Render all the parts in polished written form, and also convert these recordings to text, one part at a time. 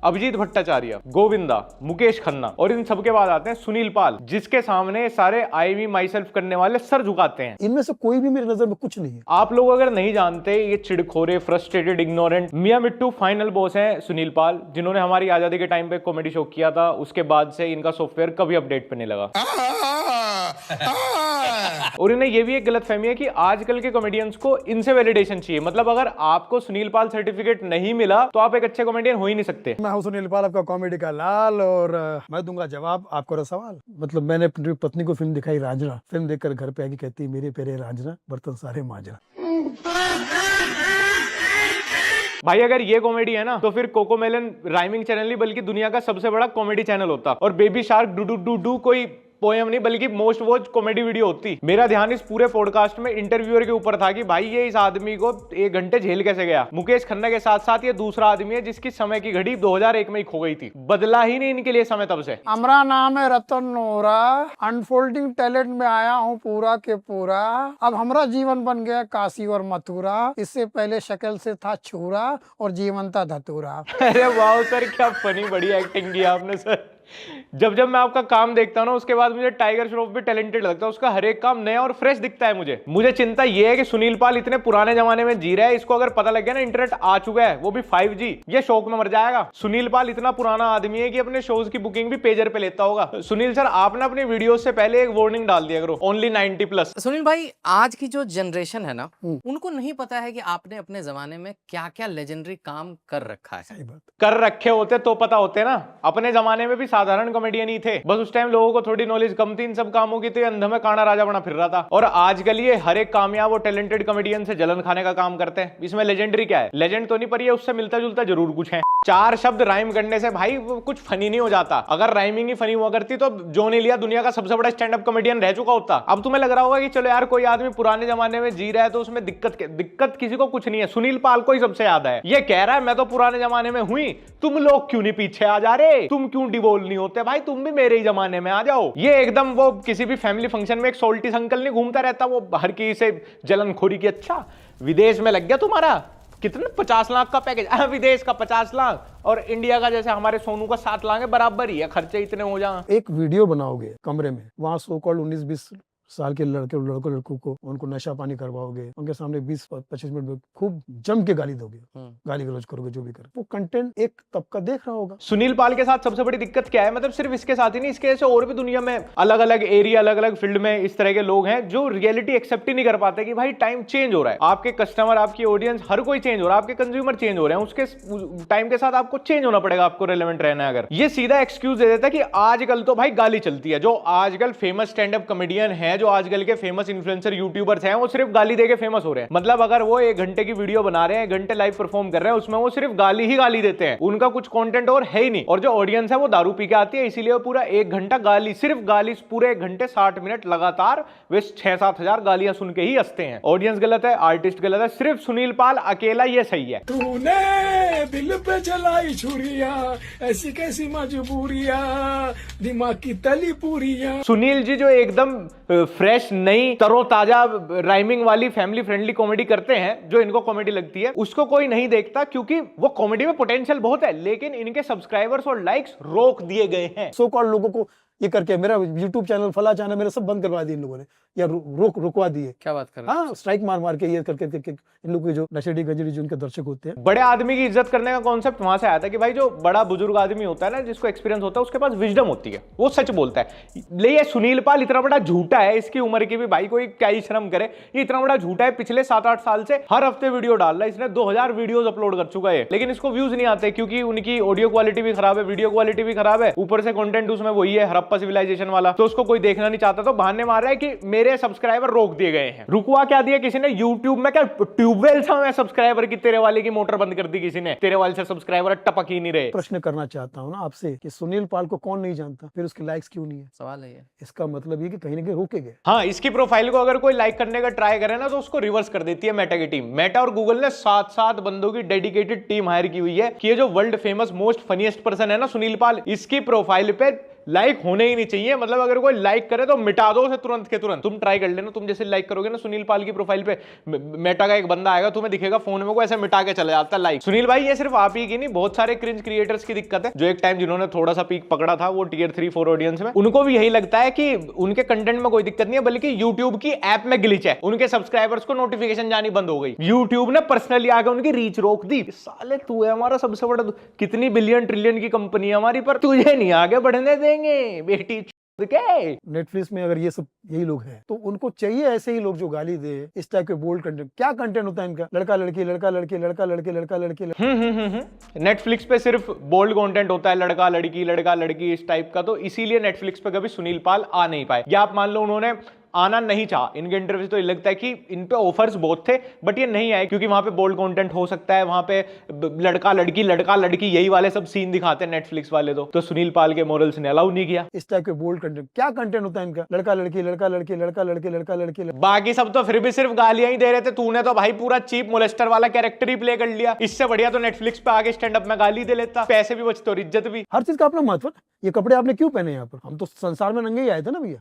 अभिजीत भट्टाचार्य, गोविंदा, मुकेश खन्ना और इन सबके बाद आते हैं सुनील पाल, जिसके सामने सारे आई मी माई सेल्फ करने वाले सर झुकाते हैं। इनमें से कोई भी मेरी नजर में कुछ नहीं है। आप लोग अगर नहीं जानते, ये चिड़खोरे, फ्रस्ट्रेटेड, इग्नोरेंट मियां मिट्टू फाइनल बॉस हैं सुनील पाल, जिन्होंने हमारी आजादी के टाइम पे कॉमेडी शो किया था। उसके बाद से इनका सॉफ्टवेयर कभी अपडेट पे नहीं लगा। और इन्हें ये भी एक गलतफहमी है कि आजकल के कॉमेडियंस को इनसे वैलिडेशन चाहिए। मतलब अगर आपको सुनील पाल सर्टिफिकेट नहीं मिला तो आप एक अच्छे कॉमेडियन हो ही नहीं सकते। मैं हूं सुनील पाल, आपका कॉमेडी का लाल, और मैं दूंगा जवाब आपको सवाल। मतलब मैंने अपनी पत्नी को फिल्म दिखाई रांझना, फिल्म देखकर घर पे आके कहती मेरे पेरे रांझना, बर्तन सारे मांझना। भाई अगर ये कॉमेडी है ना तो फिर कोकोमेलन राइमिंग चैनल नहीं बल्कि दुनिया का सबसे बड़ा कॉमेडी चैनल होता, और baby shark do do do do कोई पोएम नहीं बल्कि मोस्ट वॉच कॉमेडी वीडियो होती। मेरा ध्यान इस पूरे पॉडकास्ट में इंटरव्यूअर के ऊपर था कि भाई ये इस आदमी को 1 घंटे झेल कैसे गया। मुकेश खन्ना के साथ साथ ये दूसरा आदमी है जिसकी समय की घड़ी 2001 में ही खो गई थी। बदला ही नहीं इनके लिए समय तब से। हमारा नाम है रतन नोरा, अनफोल्डिंग टैलेंट में आया हूँ पूरा के पूरा। अब हमारा जीवन बन गया काशी और मथुरा, इससे पहले शक्ल से था छूरा और जीवन था धतूरा। अरे वाह सर, क्या फनी बड़ी एक्टिंग की आपने सर। जब जब मैं आपका काम देखता हूं ना उसके बाद मुझे टाइगर श्रॉफ भी टैलेंटेड लगता है। उसका हर एक काम नया और फ्रेश दिखता है मुझे चिंता यह है कि सुनील पाल इतने पुराने जमाने में जी रहा है, इसको अगर पता लग गया ना इंटरनेट आ चुका है, वो भी 5G, ये शौक में मर जाएगा। सुनील पाल इतना पुराना आदमी है कि अपने शोज की बुकिंग भी पेजर पे लेता होगा। सुनील सर, आपने अपनी वीडियो से पहले एक वार्निंग डाल दिया करो, ओनली 90+। सुनील भाई, आज की जो जनरेशन है ना, उनको नहीं पता है कि आपने अपने जमाने में क्या क्या लेजेंडरी काम कर रखा है। सही बात। कर रखे होते तो पता होते ना। अपने जमाने में भी साधारण कॉमेडियन ही थे, बस उस टाइम लोगों को थोड़ी नॉलेज कम थी इन सब कामों की, तो ये अंधा में काना राजा बना फिर रहा था। और आजकल ये हर एक कामयाब और टैलेंटेड कॉमेडियन से जलन खाने का काम करते हैं। इसमें लेजेंडरी क्या है? लेजेंड तो नहीं, पर ये उससे मिलता जुलता जरूर कुछ है। 4 शब्द राइम करने से भाई कुछ फनी नहीं हो जाता। अगर राइमिंग ही फनी हुआ करती तो जॉन एलिया दुनिया का सबसे बड़ा स्टैंड अप कॉमेडियन रह चुका होता। अब तुम्हें लग रहा होगा कि चलो यार कोई आदमी पुराने जमाने में जी रहा है तो उसमें दिक्कत किसी को कुछ नहीं है। सुनील पाल को ही सबसे ज्यादा है। ये कह रहा है मैं तो पुराने जमाने में हुई, तुम लोग क्यों नहीं पीछे आ जा रहे, तुम क्यों डिवोल्व नहीं होते, भाई तुम भी मेरे ही जमाने में आ जाओ। ये एकदम वो किसी भी फैमिली फंक्शन में एक सोल्टी अंकल नहीं घूमता रहता, वो हर किसी से जलनखोरी की। अच्छा विदेश में लग गया तुम्हारा कितना 50 लाख का पैकेज, विदेश का 50 लाख और इंडिया का जैसे हमारे सोनू का 7 लाख है, बराबर ही है, खर्चे इतने हो जाए। एक वीडियो बनाओगे कमरे में, वहाँ सो कॉल्ड 19-20 साल के लड़कों को उनको नशा पानी करवाओगे, उनके सामने 20-25 मिनट में खूब जम के गाली दोगे, गाली गलौज करोगे, जो भी करोगे, वो कंटेंट एक तबका देख रहा होगा। सुनील पाल के साथ सबसे बड़ी दिक्कत क्या है? मतलब सिर्फ इसके साथ ही नहीं, इसके जैसे और भी दुनिया में अलग अलग एरिया, अलग अलग फील्ड में इस तरह के लोग हैं जो रियलिटी एक्सेप्ट ही नहीं कर पाते कि भाई टाइम चेंज हो रहा है, आपके कस्टमर, आपकी ऑडियंस, हर कोई चेंज हो रहा है, आपके कंज्यूमर चेंज हो रहे हैं, उसके टाइम के साथ आपको चेंज होना पड़ेगा, आपको रेलेवेंट रहना है। अगर ये सीधा एक्सक्यूज दे देता है कि आजकल तो भाई गाली चलती है, जो आजकल फेमस स्टैंड अप कॉमेडियन है, जो आजकल के फेमस इन्फ्लुएंसर यूट्यूबर्स हैं, वो सिर्फ गाली देके फेमस हो रहे हैं। मतलब अगर वो 1 घंटे की वीडियो बना रहे हैं, 1 घंटे लाइव परफॉर्म कर रहे हैं, उसमें वो सिर्फ गाली ही गाली देते हैं, उनका कुछ कंटेंट और है ही नहीं। और जो ऑडियंस है वो दारू पी के आती है, इसीलिए वो पूरा 1 घंटा गाली, सिर्फ गाली, पूरे 1 घंटे 60 मिनट लगातार वे 6-7 हजार गालियां सुन के ही हंसते हैं। ऑडियंस गलत है, आर्टिस्ट गलत है, सिर्फ सुनील पाल अकेला ये सही है। तूने दिल पे चलाई छुरिया, ऐसी कैसी मजबूरिया, दिमाग की तली पूरिया। सुनील जी जो एकदम फ्रेश, नई, तरोताजा राइमिंग वाली फैमिली फ्रेंडली कॉमेडी करते हैं, जो इनको कॉमेडी लगती है, उसको कोई नहीं देखता क्योंकि वो कॉमेडी में पोटेंशियल बहुत है, लेकिन इनके सब्सक्राइबर्स और लाइक्स रोक दिए गए हैं। सो कॉल्ड लोगों को ये करके मेरा यूट्यूब चैनल, फला चैनल मेरा सब बंद करवा दिए इन लोगों ने, या रुकवा दिए। क्या बात कर रहे हैं? हाँ, स्ट्राइक मार के ये करके इन लोगों के जो नशेड़ी गजड़ी जो उनके दर्शक होते हैं। बड़े आदमी की इज्जत करने का कॉन्सेप्ट वहां से आया था कि भाई जो बड़ा बुजुर्ग आदमी होता है ना, जिसको एक्सपीरियंस होता है, उसके पास विजडम होती है, वो सच बोलता है। ले सुनील पाल इतना बड़ा झूठा है, इसकी उम्र की भी भाई कोई क्या ही शर्म करे, ये इतना बड़ा झूठा है। पिछले 7-8 साल से हर हफ्ते वीडियो डाल रहा है, इसने 2000 वीडियोस अपलोड कर चुका है, लेकिन इसको व्यूज नहीं आते क्योंकि उनकी ऑडियो क्वालिटी भी खराब है, वीडियो क्वालिटी भी खराब है, ऊपर से कंटेंट उसमें वही है हड़प्पा सिविलाइजेशन वाला, तो उसको कोई देखना नहीं चाहता। तो बहाने मार रहा है कि मेरे सब्सक्राइबर रोक दिए गए हैं। रुकवा क्या दिया किसी ने? यूट्यूब में क्या ट्यूबवेल था मैं सब्सक्राइबर की? तेरे वाले की मोटर बंद कर दी किसी ने, तेरे वाले से सब्सक्राइबर टपक ही नहीं रहे। प्रश्न करना चाहता हूँ ना आपसे कि सुनील पाल को कौन नहीं जानता, फिर उसके लाइक्स क्यों नहीं है? सवाल है ये। इसका मतलब ये कि कहीं ना कहीं रोके गए। हाँ, इसकी प्रोफाइल को अगर कोई लाइक करने का ट्राई करे ना तो उसको रिवर्स कर देती है मेटा की टीम। मेटा और गूगल ने 7 बंदों की डेडिकेटेड टीम हायर की हुई है कि ये जो world famous most funniest person है ना सुनील पाल, इसकी प्रोफाइल पे लाइक होने ही नहीं चाहिए। मतलब अगर कोई लाइक करे तो मिटा दो उसे तुरंत के तुरंत। तुम ट्राई कर लेना, तुम जैसे लाइक करोगे ना सुनील पाल की प्रोफाइल पे, मेटा का एक बंदा आएगा, तुम्हें दिखेगा फोन में, को ऐसे मिटा के चला जाता है लाइक। सुनील भाई ये सिर्फ आप ही की नहीं, बहुत सारे क्रिंज क्रिएटर्स की दिक्कत है, जो एक टाइम जिन्होंने थोड़ा सा पीक पकड़ा था वो टियर 3-4 ऑडियंस में, उनको भी यही लगता है कि उनके कंटेंट में कोई दिक्कत नहीं है, बल्कि यूट्यूब की ऐप में ग्लिच है, उनके सब्सक्राइबर्स को नोटिफिकेशन जानी बंद हो गई, यूट्यूब ने पर्सनली आकर उनकी रीच रोक दी। साले तू है हमारा सबसे बड़ा, कितनी बिलियन ट्रिलियन की कंपनी है हमारी, पर तुझे नहीं आगे बढ़ने देंगे बेटी के। नेटफ्लिक्स में अगर ये सब यही लोग हैं तो उनको चाहिए ऐसे ही लोग जो गाली दे, इस टाइप के बोल्ड कंटेंट। क्या कंटेंट होता है इनका, लड़का लड़की लड़का लड़की लड़का लड़के लड़का लड़की। नेटफ्लिक्स पे सिर्फ बोल्ड कंटेंट होता है, लड़का लड़की इस टाइप का, तो इसीलिए नेटफ्लिक्स पे कभी सुनील पाल आ नहीं पाए। या आप मान लो उन्होंने आना नहीं चाहा, इनके इंटरव्यू तो ये लगता है कि इन पे ऑफर्स बहुत थे बट ये नहीं आए, क्योंकि वहां पे बोल्ड कंटेंट हो सकता है, वहां पे लड़का लड़की यही वाले सब सीन दिखाते हैं नेटफ्लिक्स वाले। तो सुनील पाल के मॉरल्स ने अलाउ नहीं किया इस टाइप के बोल्ड कंटेंट। क्या कंटेंट होता है इनका, लड़का लड़की लड़का लड़की लड़का लड़के लड़का लड़की। बाकी सब तो फिर भी सिर्फ गालियां ही दे रहे थे, तूने तो भाई पूरा चीप मोलेस्टर वाला कैरेक्टर ही प्ले कर लिया। इससे बढ़िया तो नेटफ्लिक्स पे आगे स्टैंड अप में गाली दे लेता, पैसे भी बचते और इज्जत भी। हर चीज का अपना महत्व है। ये कपड़े आपने क्यों पहने यहाँ पर, हम तो संसार में नंगे ही आए थे ना भैया।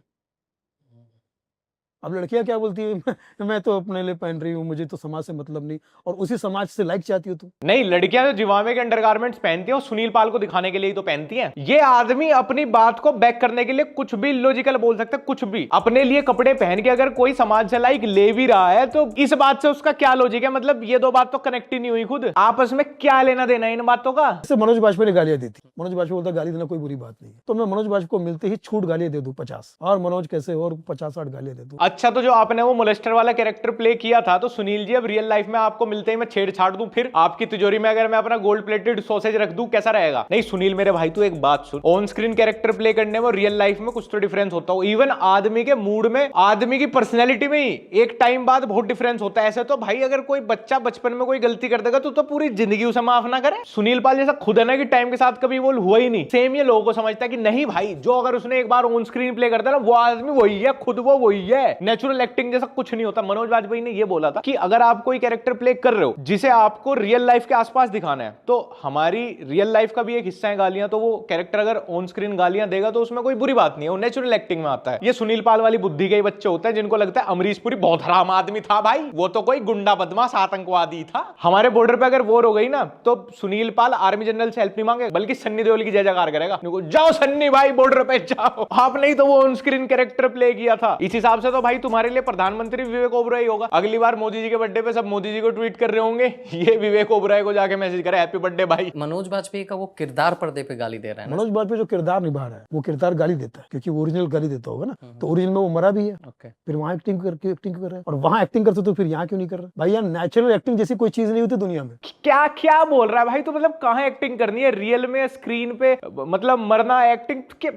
अब लड़कियां क्या बोलती है, मैं तो अपने लिए पहन रही हूँ, मुझे तो समाज से मतलब नहीं, और उसी समाज से लाइक चाहती हो तुम। नहीं, लड़कियां जो जिवामे के अंडरगारमेंट्स पहनती हैं वो सुनील पाल को दिखाने के लिए ही तो पहनती हैं। ये आदमी अपनी बात को बैक करने के लिए कुछ भी लॉजिकल बोल सकता है, कुछ भी। अपने लिए कपड़े पहन के अगर कोई समाज से लाइक ले भी रहा है तो इस बात से उसका क्या लॉजिक है? मतलब ये दो बात तो कनेक्ट ही नहीं हुई, खुद आपस में क्या लेना देना है इन बातों का। जैसे मनोज बाजपेयी ने गालियां दी थी, मनोज बाजपेयी बोलता गाली देना कोई बुरी बात नहीं, तो मैं मनोज बाजपेयी को मिलते ही छूट गालियां दे दूं 50, और मनोज कैसे और 50-60 गालियां दे दूं। अच्छा, तो जो आपने मोलेस्टर वाला कैरेक्टर प्ले किया था, तो सुनील जी अब रियल लाइफ में आपको मिलते ही मैं छेड़छाड़ दूं, फिर आपकी तिजोरी में अगर मैं अपना गोल्ड प्लेटेड सॉसेज रख दूं, कैसा रहेगा? नहीं सुनील मेरे भाई, तू एक बात सुन, ऑन स्क्रीन कैरेक्टर प्ले करने में रियल लाइफ में कुछ तो डिफरेंस होता हो। इवन आदमी के मूड में, आदमी की पर्सनैलिटी में ही एक टाइम बाद बहुत डिफरेंस होता है। ऐसे तो भाई अगर कोई बच्चा बचपन में कोई गलती कर देगा तो पूरी जिंदगी उसे माफ ना करे। सुनील पाल जैसा खुद है ना कि टाइम के साथ कभी वो हुआ ही नहीं, सेम ये लोगों को समझता है कि नहीं भाई, जो अगर उसने एक बार ऑन स्क्रीन प्ले करता है ना, वो आदमी वही है, खुद वो वही है। नेचुरल एक्टिंग जैसा कुछ नहीं होता। मनोज वाजपेयी ने ये बोला था कि अगर आप कोई कैरेक्टर प्ले कर रहे हो जिसे आपको रियल लाइफ के आसपास दिखाना है, तो हमारी रियल लाइफ का भी एक हिस्सा है गालियां, तो वो कैरेक्टर अगर ऑन स्क्रीन गालियां देगा तो उसमें कोई बुरी बात नहीं है, वो नेचुरल एक्टिंग में आता है। ये सुनील पाल वाली बुद्धि के बच्चे होते हैं जिनको लगता है अमरीश पुरी बहुत हराम आदमी था भाई, वो तो कोई गुंडा बदमाश आतंकवादी था। हमारे बॉर्डर पे अगर वॉर हो गई ना तो सुनील पाल आर्मी जनरल से हेल्प नहीं मांगे, बल्कि सन्नी देओल की जय जयकार करेगा, जाओ सन्नी भाई बॉर्डर पे जाओ। आपने ही तो वो ऑन स्क्रीन कैरेक्टर प्ले किया था। इस हिसाब से तो भाई तुम्हारे लिए प्रधानमंत्री विवेक ओबराय होगा। अगली बार मोदी जी के बर्थडे पे सब मोदी जी को ट्वीट कर रहे होंगे, ये विवेक ओबराय को जाके मैसेज करे हैप्पी बर्थडे भाई। मनोज वाजपेयी का वो किरदार पर्दे पे गाली दे रहा है ना? मनोज बाजपेयी जो किरदार निभा रहा है वो किरदार गाली देता है, क्योंकि वो ओरिजिनल गाली देता होगा ना, तो ओरिजिनल में वो मरा भी है, फिर वहां एक्टिंग करके एक्टिंग कर रहा है, और वहां एक्टिंग करते तो फिर यहाँ क्यों नहीं कर रहा भाई? यार नेचुरल एक्टिंग जैसी कोई चीज नहीं होती दुनिया में। क्या क्या बोल रहा है भाई? तो मतलब कहां एक्टिंग करनी है, रियल में स्क्रीन पे मतलब मरना एक्टिंग के?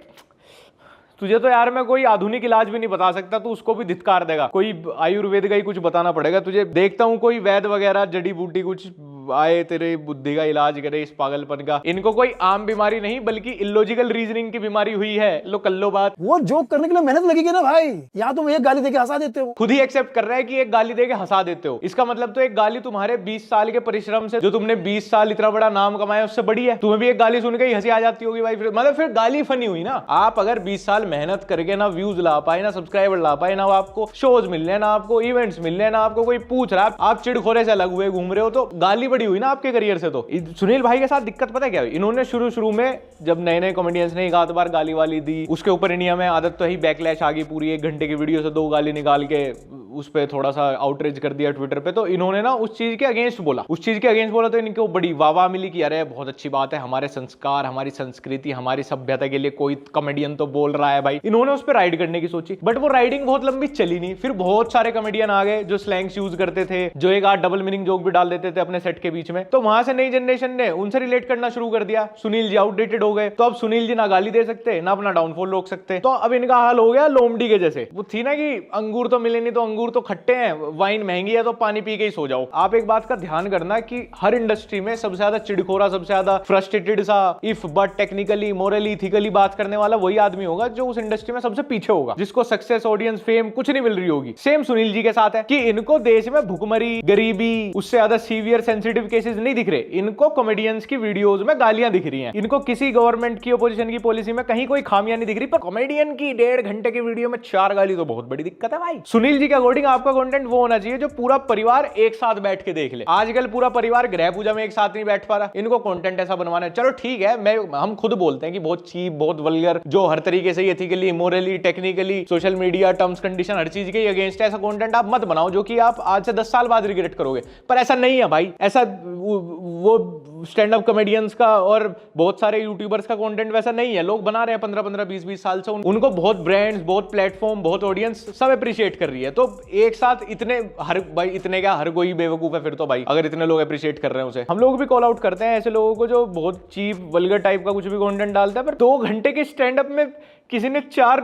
तुझे तो यार मैं कोई आधुनिक इलाज भी नहीं बता सकता, तू उसको भी धिक्कार देगा। कोई आयुर्वेद का ही कुछ बताना पड़ेगा तुझे। देखता हूँ कोई वैद्य वगैरह जड़ी बूटी कुछ आए तेरे बुद्धि का इलाज करे इस पागलपन का। इनको कोई आम बीमारी नहीं बल्कि इलॉजिकल रीजनिंग की बीमारी हुई है। लो कर लो बात। वो जोक करने के लिए मेहनत लगेगी ना भाई, यहाँ तुम एक गाली देके हंसा देते हो। खुद ही एक्सेप्ट कर रहा है कि एक गाली देके हंसा देते हो। इसका मतलब तो एक गाली तुम्हारे 20 साल के परिश्रम से, जो तुमने 20 साल इतना बड़ा नाम कमाया, उससे बड़ी है। तुम्हें भी एक गाली सुन के ही हंसी आ जाती होगी भाई, मतलब फिर गाली फनी हुई ना। आप अगर 20 साल मेहनत करके ना व्यूज ला पाए, ना सब्सक्राइबर ला पाए, ना आपको शोज मिल रहे, ना आपको इवेंट्स मिल रहे, ना आपको कोई पूछ रहा है, आप चिड़खोरे से अलग हुए घूम रहे हो, तो गाली बड़ी हुई ना आपके करियर से। तो सुनील भाई के साथ दिक्कत पता है क्या हुई? इन्होंने शुरू में जब नए नए कॉमेडियंस ने एक आध बार गाली वाली दी, उसके ऊपर इंडिया में आदत तो ही बैकलैश आ गई। पूरी 1 घंटे की वीडियो से 2 गाली निकाल के उस पर थोड़ा सा आउटरीच कर दिया ट्विटर पे। तो इन्होंने ना उस चीज के अगेंस्ट बोला, तो इनको बड़ी वाह मिली कि अरे बहुत अच्छी बात है, हमारे संस्कार, हमारी संस्कृति, हमारी सभ्यता के लिए कोई कॉमेडियन तो बोल रहा है भाई। इन्होंने उस पर राइड करने की सोची, बट वो राइडिंग बहुत लंबी चली नहीं। फिर बहुत सारे कॉमेडियन आ गए जो स्लैंग्स यूज करते थे, जो एक आध डबल मीनिंग जोक भी डाल देते थे अपने सेट के बीच में। तो वहां से नई जनरेशन ने उनसे रिलेट करना शुरू कर दिया। सुनील जी आउटडेटेड हो गए, तो अब सुनील जी ना गाली दे सकते, ना अपना डाउनफॉल रोक सकते। तो अब इनका हाल हो गया लोमड़ी के जैसे। वो थी ना कि अंगूर तो मिले नहीं तो अंगूर अंगूर तो खट्टे हैं, वाइन महंगी है तो पानी पी के ही सो जाओ। आप एक बात का ध्यान करना कि हर इंडस्ट्री में सबसे ज्यादा चिड़खोरा, सबसे ज्यादा फ्रस्ट्रेटेड सा, if but technically, morally, ethically बात करने वाला वही आदमी होगा जो उस इंडस्ट्री में सबसे पीछे होगा, जिसको सक्सेस, ऑडियंस, फेम कुछ नहीं मिल रही होगी। सेम सुनील जी के साथ है कि इनको देश में भुखमरी, गरीबी, उससे ज्यादा सीवियर सेंसिटिव केसेस नहीं दिख रहे, इनको कॉमेडियंस की वीडियोस में गालियां दिख रही हैं, इनको किसी गवर्नमेंट की, अपोजिशन की पॉलिसी में कहीं कोई खामियां नहीं दिख रही, पर कॉमेडियन की 1.5 घंटे की वीडियो में 4 गाली तो बहुत बड़ी दिक्कत है भाई। सुनील जी के अकॉर्डिंग आपका कंटेंट वो होना चाहिए जो पूरा परिवार एक साथ बैठ के देख ले। आजकल पूरा परिवार ग्रह पूजा में एक साथ नहीं बैठ पा रहा, इनको कंटेंट ऐसा बनवाना है। चलो ठीक है, हम खुद बोलते हैं कि बहुत चीप, बहुत वल्गर, जो हर तरीके से ethically, morally, technically, social media, terms condition, हर चीज के अगेंस्ट ऐसा कंटेंट आप मत बनाओ जो कि आप आज से 10 साल बाद रिग्रेट करोगे। पर ऐसा नहीं है भाई, ऐसा वो स्टैंड अप कॉमेडियंस का और बहुत सारे यूट्यूबर्स का कंटेंट वैसा नहीं है। लोग बना रहे हैं 15-15, 20-20 साल से, उनको बहुत ब्रांड्स, बहुत प्लेटफॉर्म, बहुत ऑडियंस सब अप्रिशिएट कर रही है। तो एक साथ इतने, हर भाई इतने क्या, हर कोई बेवकूफ है फिर तो भाई, अगर इतने लोग अप्रिशिएट कर रहे हैं उसे। हम लोग भी कॉल आउट करते हैं ऐसे लोगों को जो बहुत चीप, वल्गर टाइप का कुछ भी कंटेंट डालता है, पर 2 घंटे के स्टैंड अप में किसी ने 4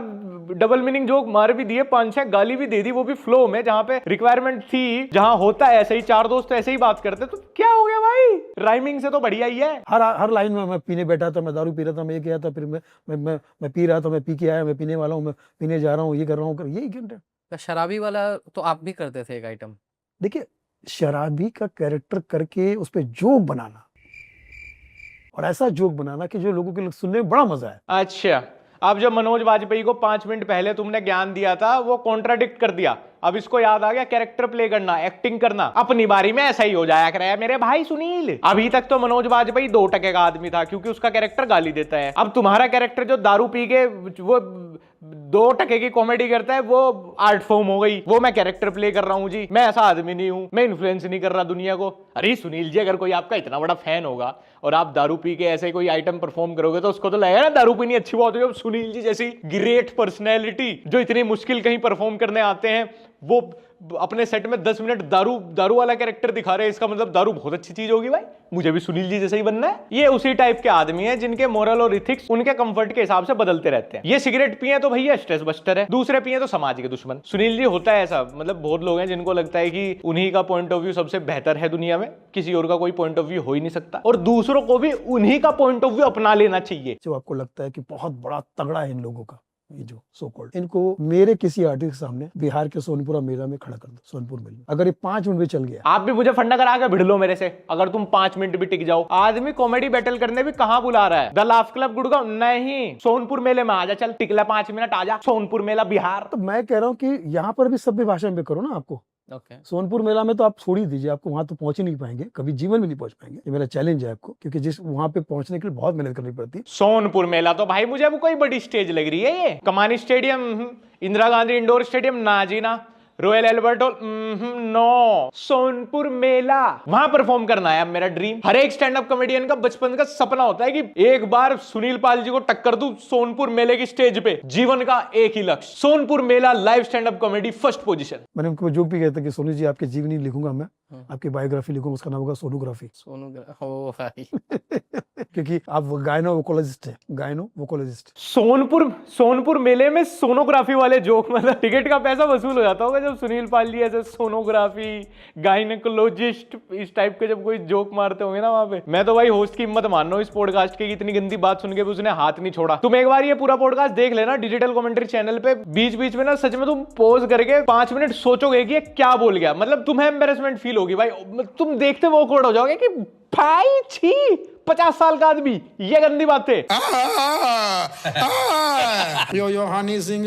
डबल मीनिंग जोक मार भी दिए, 5-6 गाली भी दे दी, वो भी फ्लो में, जहां पे रिक्वायरमेंट थी, जहां होता है ऐसे ही, 4 दोस्त ऐसे ही बात करते, तो क्या हो गया भाई? राइमिंग से तो बढ़िया ही है। हर लाइन में मैं पीने बैठा था, मैं दारू पी रहा था, मैं ये किया था, फिर मैं पी रहा था, मैं पी के आया, मैं पीने वाला हूँ, मैं पीने जा रहा हूँ, ये कर रहा हूँ, यही कंटेंट। शराबी वाला तो आप भी करते थे एक आइटम। देखिए, शराबी का कैरेक्टर करके उस पर जोक बनाना, और ऐसा जोक बनाना कि जो लोगों के सुनने में बड़ा मजा है। अच्छा, अब जब मनोज वाजपेयी को 5 मिनट पहले तुमने ज्ञान दिया था, वो कॉन्ट्राडिक्ट कर दिया, अब इसको याद आ गया कैरेक्टर प्ले करना, एक्टिंग करना। अपनी बारी में ऐसा ही हो जाया करे मेरे भाई सुनील। अभी तक तो मनोज वाजपेयी 2% का आदमी था क्योंकि उसका कैरेक्टर गाली देता है। अब तुम्हारा कैरेक्टर जो दारू पी के वो 2% की कॉमेडी करता है, वो आर्ट फॉर्म हो गई, वो मैं कैरेक्टर प्ले कर रहा हूं जी। मैं ऐसा आदमी नहीं हूं, मैं इन्फ्लुएंस नहीं कर रहा दुनिया को। अरे सुनील जी, अगर कोई आपका इतना बड़ा फैन होगा और आप दारू पी के ऐसे कोई आइटम परफॉर्म करोगे तो उसको तो लगेगा ना दारू पीनी अच्छी बात है। सुनील जी जैसी ग्रेट पर्सनैलिटी जो इतनी मुश्किल कहीं परफॉर्म करने आते हैं, वो अपने सेट में 10 मिनट दारू वाला कैरेक्टर दिखा रहे हैं, इसका मतलब दारू बहुत अच्छी चीज होगी भाई, मुझे भी सुनील जी जैसे ही बनना है। ये उसी टाइप के आदमी हैं जिनके मोरल और इथिक्स उनके कंफर्ट के हिसाब से बदलते रहते हैं। ये सिगरेट पिए तो भैया स्ट्रेस बस्टर है, दूसरे पिए तो समाज के दुश्मन। सुनील जी होता है ऐसा, मतलब बहुत लोग हैं जिनको लगता है कि उन्हीं का पॉइंट ऑफ व्यू सबसे बेहतर है दुनिया में, किसी और का कोई पॉइंट ऑफ व्यू हो ही नहीं सकता, और दूसरों को भी उन्हीं का पॉइंट ऑफ व्यू अपना लेना चाहिए। जो आपको लगता है कि बहुत बड़ा तगड़ा है इन लोगों का, ये जो सो कॉल्ड, इनको मेरे किसी आर्टिस्ट के सामने बिहार के सोनपुरा मेला में खड़ा कर दो, सोनपुर मेले में, अगर ये 5 मिनट में चल गया। आप भी मुझे फंडा करा के भिड़ लो मेरे से, अगर तुम 5 मिनट भी टिक जाओ। आदमी कॉमेडी बैटल करने भी कहां बुला रहा है? द लाफ क्लब गुड़गांव नहीं, सोनपुर मेले में आजा, चल टिकला 5 मिनट आजा, सोनपुर मेला बिहार। तो मैं कह रहा हूँ कि यहाँ पर भी सभ्य भाषा में करो ना। आपको सोनपुर मेला में तो आप छोड़ ही दीजिए, आपको वहां तो पहुंच ही नहीं पाएंगे, कभी जीवन में नहीं पहुंच पाएंगे। ये मेरा चैलेंज है आपको, क्योंकि जिस वहां पे पहुंचने के लिए बहुत मेहनत करनी पड़ती है। सोनपुर मेला तो भाई मुझे अब कोई बड़ी स्टेज लग रही है, ये Kamani stadium, Indira Gandhi indoor stadium ना जी ना, Royal Albert Hall no, Sonpur Mela, वहां परफॉर्म करना है अब मेरा ड्रीम। हर एक स्टैंड अप कॉमेडियन का बचपन का सपना होता है कि एक बार सुनील पाल जी को टक्कर दूं सोनपुर मेले की स्टेज पे। जीवन का एक ही लक्ष्य, Sonpur Mela live stand up comedy first position. मैंने उनको जोक भी कहता कि सोनू जी आपकी जीवनी लिखूंगा मैं, आपकी बायोग्राफी लिखूंगा, उसका नाम होगा सोनोग्राफी। ओ भाई क्योंकि आप गायनो वोकोलॉजिस्ट है, गायनो वोकोलॉजिस्ट। सोनपुर मेले में सोनोग्राफी वाले जोक, मतलब टिकट का पैसा वसूल हो जाता होगा जब सुनील पाल जी ऐसे सोनोग्राफी, गायनेकोलॉजिस्ट इस टाइप के जब कोई जोक मारते होंगे ना वहां पे। मैं तो भाई होस्ट की हिम्मत मान रहा हूँ इस पॉडकास्ट की, इतनी गंदी बात सुन के भी उसने हाथ नहीं छोड़ा। तुम एक बार ये पूरा पॉडकास्ट देख लेना डिजिटल कमेंट्री चैनल पे, बीच बीच में ना सच में तुम पॉज करके 5 मिनट सोचोगे कि ये क्या बोल गया, मतलब तुम्हें एम्बैरेसमेंट फील होगी भाई, तुम देखते वो ऑकवर्ड हो जाओगे कि भाई छी 50 साल का आदमी ये गंदी बात है। यो हनी सिंह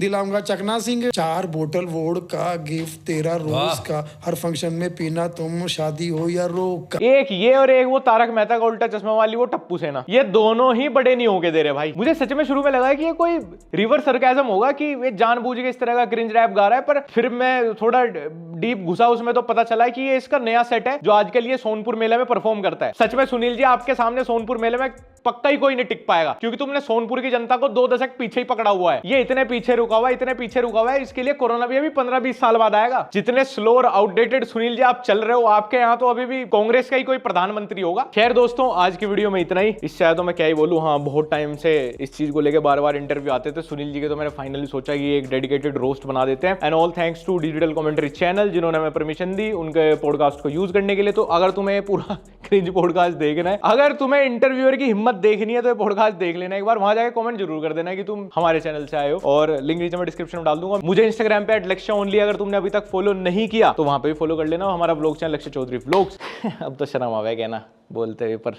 दिलाऊंगा चकना सिंह, 4 बोतल वोडका गिफ्ट तेरा रोज का, हर फंक्शन में पीना तुम, शादी हो या रोक का। एक ये और एक वो तारक मेहता का उल्टा चश्मा वाली वो टप्पू सेना, ये दोनों ही बड़े नहीं होके दे रहे भाई। मुझे सच में शुरू में लगा कि ये कोई रिवर्स सरकाज़म होगा कि ये जानबूझ के इस तरह का क्रिंज रैप गा रहा है, पर फिर मैं थोड़ा डीप घुसा उसमें तो पता चला कि ये इसका नया सेट है जो आजकल ये सोनपुर मेले में परफॉर्म करता है। सच में सुनील जी आपके सामने सोनपुर मेले में पक्का ही कोई नहीं टिक पाएगा, क्योंकि तुमने सोनपुर की जनता को 2 दशक पीछे ही पकड़ा हुआ है। ये इतने पीछे रुका हुआ है, इतने पीछे रुका हुआ है, इसके लिए कोरोना भी अभी 15-20 साल बाद आएगा। जितने स्लो और आउटडेटेड सुनील जी आप चल रहे हो, आपके यहाँ तो अभी भी कांग्रेस का ही कोई प्रधानमंत्री होगा। खैर दोस्तों, आज की वीडियो में इतना ही। इससे ज्यादा तो मैं क्या ही बोलूं। हाँ, बहुत टाइम से इस चीज को लेकर बार-बार इंटरव्यू आते थे सुनील जी के, तो मैंने फाइनली सोचा कि एक डेडिकेटेड रोस्ट बना देते हैं। And all thanks to digital commentary channel, जिन्होंने हमें परमिशन दी उनके पॉडकास्ट को यूज करने के लिए। तो अगर तुम्हें पूरा क्रिंज पॉडकास्ट देखना है, अगर तुम्हें इंटरव्यूअर की हिम्मत देखनी है, तो पॉडकास्ट देख लेना एक बार। वहां जाके कमेंट जरूर कर देना कि तुम हमारे चैनल से आए हो, और लिंक नीचे मैं डिस्क्रिप्शन में डाल दूंगा। मुझे इंस्टाग्राम पे @लक्ष्य अगर तुमने अभी तक फॉलो नहीं किया तो वहां पे भी फॉलो कर लेना। हमारा ब्लॉग चैनल लक्ष्य चौधरी व्लॉग्स अब तो शर्म आवे कहना बोलते हुए, पर